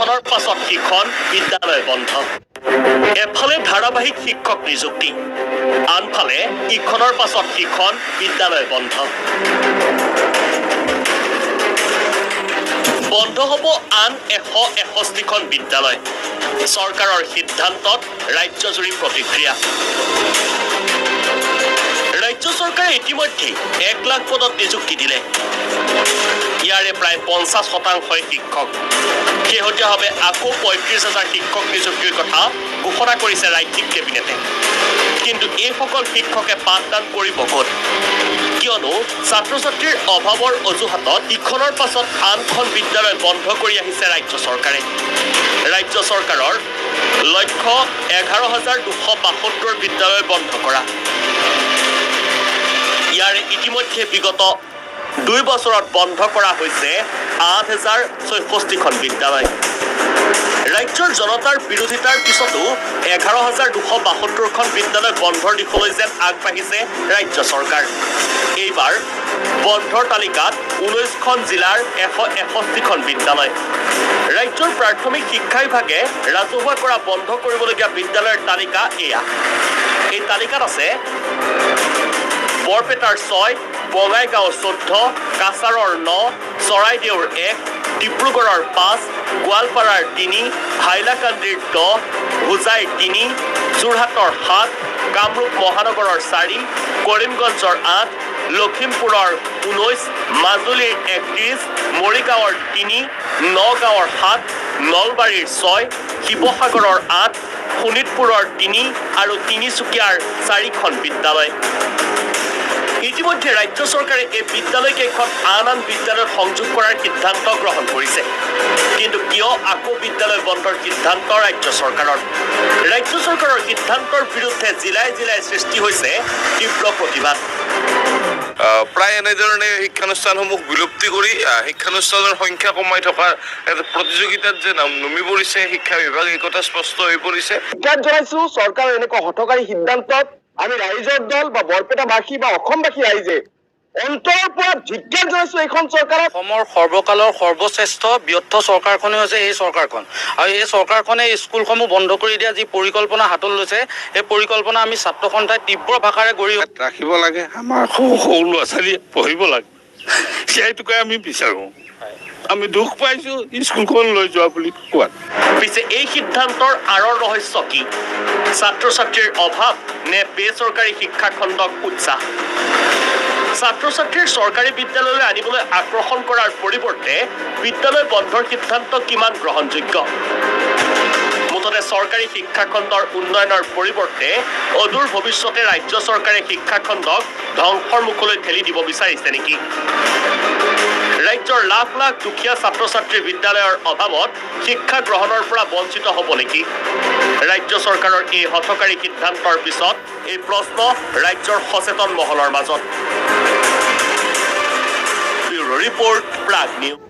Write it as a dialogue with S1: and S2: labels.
S1: ইখনৰ পাছত সিখন বিদ্যালয় বন্ধ এফালে ধাৰাবাহিক শিক্ষক নিযুক্তি আনফালে ইখনৰ পাছত সিখন বিদ্যালয় বন্ধ বন্ধ হ'ব আন 161খন বিদ্যালয় চৰকাৰৰ সিদ্ধান্তত ৰাজ্যজুৰি প্ৰতিক্ৰিয়া ৰাজ্য চৰকাৰে ইতিমধ্যে 1 লাখ পদত নিযুক্তি দিলে ইয়াৰে প্ৰায় 50% শিক্ষক শেহতীয়াভাৱে আকৌ 35,000 শিক্ষক নিযুক্তিৰ কথা ঘোষণা কৰিছে ৰাজ্যিক কেবিনেটে কিন্তু এইসকল শিক্ষকে পাঠদান কৰিব ক'ত কিয়নো ছাত্ৰ ছাত্ৰীৰ অভাৱৰ অজুহাতত ইখনৰ পাছত আনখন বিদ্যালয় বন্ধ কৰি আহিছে ৰাজ্য চৰকাৰে ৰাজ্য চৰকাৰৰ লক্ষ্য 11,272 বিদ্যালয় বন্ধ কৰা ইয়াৰে ইতিমধ্যে বিগত 2 বছৰত বন্ধ কৰা হৈছে 8,064খন বিদ্যালয় ৰাজ্যৰ জনতাৰ বিৰোধিতাৰ পিছতো 11,272খন বিদ্যালয় বন্ধৰ দিশলৈ যেন আগবাঢ়িছে ৰাজ্য চৰকাৰ এইবাৰ বন্ধৰ তালিকাত 19খন জিলাৰ 161খন বিদ্যালয় ৰাজ্যৰ প্ৰাথমিক শিক্ষা বিভাগে ৰাজহুৱা কৰা বন্ধ কৰিবলগীয়া বিদ্যালয়ৰ তালিকা এয়া এই তালিকাত আছে বৰপেটাৰ 6 বঙাইগাঁও 14 কাছাৰৰ 9 চৰাইদেউৰ 1 ডিব্ৰুগড়ৰ 5 গোৱালপাৰাৰ 3 হাইলাকান্দিৰ 10 হোজাইৰ 3 যোৰহাটৰ 7 কামৰূপ মহানগৰৰ 4 কৰিমগঞ্জৰ 8 লখিমপুৰৰ 19 মাজুলীৰ 31 মৰিগাঁৱৰ 3 নগাঁৱৰ 7 নলবাৰীৰ 6 শিৱসাগৰৰ 8 শোণিতপুৰৰ 3 আৰু তিনিচুকীয়াৰ 4খন বিদ্যালয় ইতিমধ্যে ৰাজ্য চৰকাৰে এই বিদ্যালয়কেইখন আন বিদ্যালয়ত সংযোগ কৰাৰ সিদ্ধান্ত গ্ৰহণ কৰিছে কিন্তু কিয় আকৌ বিদ্যালয় বন্ধৰ সিদ্ধান্ত ৰাজ্য চৰকাৰৰ সিদ্ধান্তৰ বিৰুদ্ধে জিলাই জিলাই সৃষ্টি হৈছে তীব্ৰ প্ৰতিবাদ
S2: প্ৰায় এনেধৰণে শিক্ষানুষ্ঠানসমূহ বিলুপ্তি কৰি শিক্ষানুষ্ঠানৰ সংখ্যা কমাই থকাৰ প্ৰতিযোগিতাত যে নমি পৰিছে শিক্ষা বিভাগ এই কথা স্পষ্ট হৈ পৰিছে
S3: ধিক্কাৰ জনাইছো চৰকাৰৰ এনেকুৱা হঠকাৰী সিদ্ধান্তত আমি ৰাইজৰ দল বা বৰপেটাবাসী বা অসমবাসী ৰাইজে অন্তৰৰ পৰা ধিক্কাৰ জনাইছো এইখন চৰকাৰক
S4: অসমৰ সৰ্বকালৰ সৰ্বশ্ৰেষ্ঠ ব্যৰ্থ চৰকাৰখনে হৈছে এই চৰকাৰখন আৰু এই চৰকাৰখনে স্কুলসমূহ বন্ধ কৰি দিয়া যি পৰিকল্পনা হাতত লৈছে এই পৰিকল্পনা আমি ছাত্ৰ সন্থাই তীব্ৰ ভাষাৰে গঢ়ি
S2: ৰাখিব লাগে আমাৰ সৰু ল'ৰা ছোৱালী পঢ়িব লাগে সেইটোকে আমি বিচাৰোঁ আমি দুখ পাইছো স্কুলখন লৈ যোৱা বুলি কোৱাত
S1: পিছে এই সিদ্ধান্তৰ আঁৰৰ ৰহস্য কি ছাত্ৰ ছাত্ৰীৰ অভাৱ নে বেচৰকাৰী শিক্ষাখণ্ডক উৎসাহ ছাত্ৰ ছাত্ৰীৰ চৰকাৰী বিদ্যালয়লৈ আনিবলৈ আকৰ্ষণ কৰাৰ পৰিৱৰ্তে বিদ্যালয় বন্ধৰ সিদ্ধান্ত কিমান গ্ৰহণযোগ্য মুঠতে চৰকাৰী শিক্ষাখণ্ডৰ উন্নয়নৰ পৰিৱৰ্তে অদূৰ ভৱিষ্যতে ৰাজ্য চৰকাৰে শিক্ষাখণ্ডক ধ্বংসৰ মুখলৈ ঠেলি দিব বিচাৰিছে নেকি ৰাজ্যৰ লাখ লাখ দুখীয়া ছাত্ৰ ছাত্ৰীৰ বিদ্যালয়ৰ অভাৱত শিক্ষা গ্ৰহণৰ পৰা বঞ্চিত হ'ব নেকি ৰাজ্য চৰকাৰৰ এই হঠকাৰী সিদ্ধান্তৰ পিছত এই প্ৰশ্ন ৰাজ্যৰ সচেতন মহলৰ মাজত ব্যুৰ' ৰিপৰ্ট প্ৰাগ নিউজ